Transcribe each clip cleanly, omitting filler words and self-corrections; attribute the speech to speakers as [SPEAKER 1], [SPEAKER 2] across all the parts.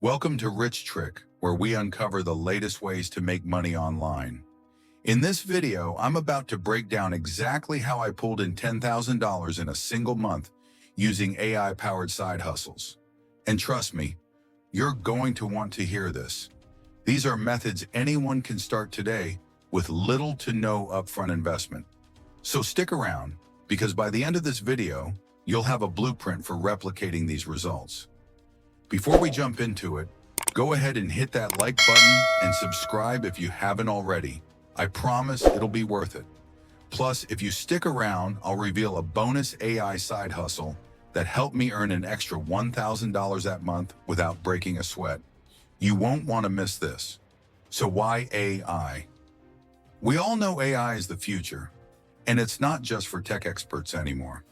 [SPEAKER 1] Welcome to Rich Trick, where we uncover the latest ways to make money online. In this video, I'm about to break down exactly how I pulled in $10,000 in a single month using AI-powered side hustles. And trust me, you're going to want to hear this. These are methods anyone can start today with little to no upfront investment. So stick around, because by the end of this video, you'll have a blueprint for replicating these results. Before we jump into it, go ahead and hit that like button and subscribe if you haven't already. I promise it'll be worth it. Plus, if you stick around, I'll reveal a bonus AI side hustle that helped me earn an extra $1,000 that month without breaking a sweat. You won't want to miss this. So why AI? We all know AI is the future, and it's not just for tech experts anymore.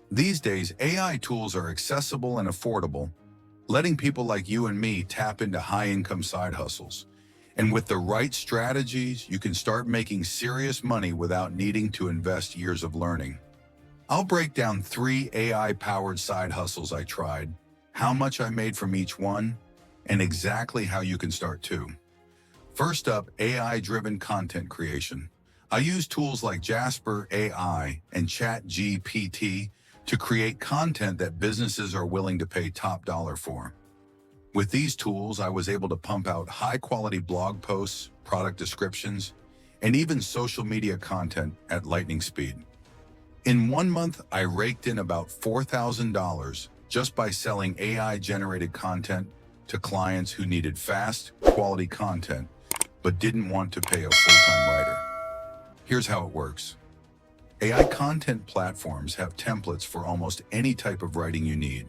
[SPEAKER 1] These days, AI tools are accessible and affordable, letting people like you and me tap into high-income side hustles. And with the right strategies, you can start making serious money without needing to invest years of learning. I'll break down 3 AI-powered side hustles I tried, how much I made from each one, and exactly how you can start too. First up, AI-driven content creation. I use tools like Jasper AI and ChatGPT to create content that businesses are willing to pay top dollar for. With these tools, I was able to pump out high-quality blog posts, product descriptions, and even social media content at lightning speed. In 1 month, I raked in about $4,000 just by selling AI-generated content to clients who needed fast, quality content, but didn't want to pay a full-time writer. Here's how it works. AI content platforms have templates for almost any type of writing you need.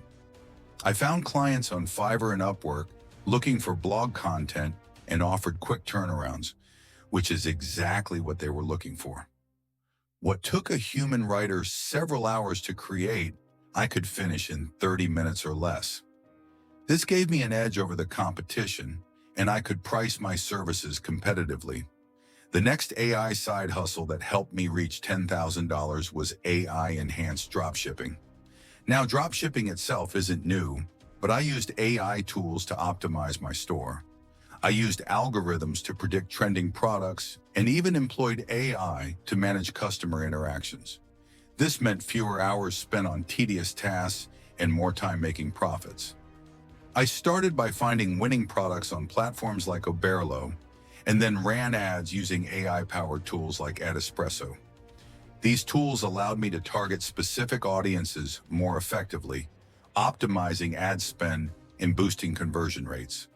[SPEAKER 1] I found clients on Fiverr and Upwork looking for blog content and offered quick turnarounds, which is exactly what they were looking for. What took a human writer several hours to create, I could finish in 30 minutes or less. This gave me an edge over the competition, and I could price my services competitively. The next AI side hustle that helped me reach $10,000 was AI-enhanced dropshipping. Now, dropshipping itself isn't new, but I used AI tools to optimize my store. I used algorithms to predict trending products and even employed AI to manage customer interactions. This meant fewer hours spent on tedious tasks and more time making profits. I started by finding winning products on platforms like Oberlo, and then ran ads using AI-powered tools like Espresso. These tools allowed me to target specific audiences more effectively, optimizing ad spend and boosting conversion rates.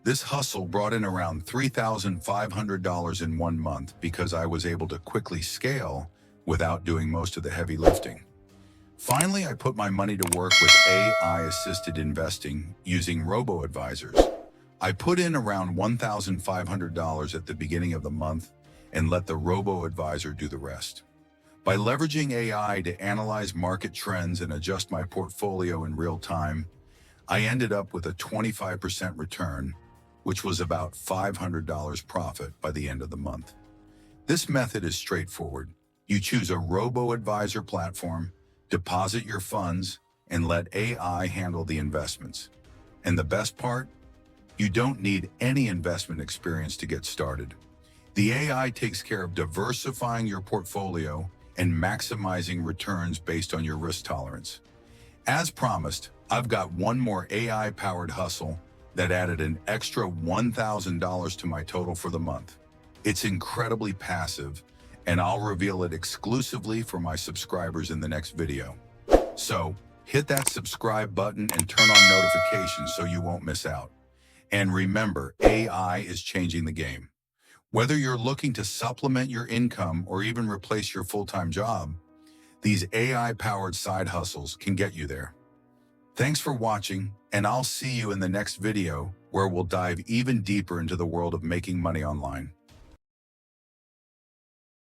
[SPEAKER 1] This hustle brought in around $3,500 in 1 month because I was able to quickly scale without doing most of the heavy lifting. Finally, I put my money to work with AI-assisted investing using robo-advisors. I put in around $1,500 at the beginning of the month and let the robo-advisor do the rest. By leveraging AI to analyze market trends and adjust my portfolio in real time, I ended up with a 25% return, which was about $500 profit by the end of the month. This method is straightforward. You choose a robo-advisor platform, deposit your funds, and let AI handle the investments. And the best part? You don't need any investment experience to get started. The AI takes care of diversifying your portfolio and maximizing returns based on your risk tolerance. As promised, I've got one more AI-powered hustle that added an extra $1,000 to my total for the month. It's incredibly passive, and I'll reveal it exclusively for my subscribers in the next video. So, hit that subscribe button and turn on notifications so you won't miss out. And remember, AI is changing the game. Whether you're looking to supplement your income or even replace your full-time job, these AI-powered side hustles can get you there. Thanks for watching, and I'll see you in the next video where we'll dive even deeper into the world of making money online.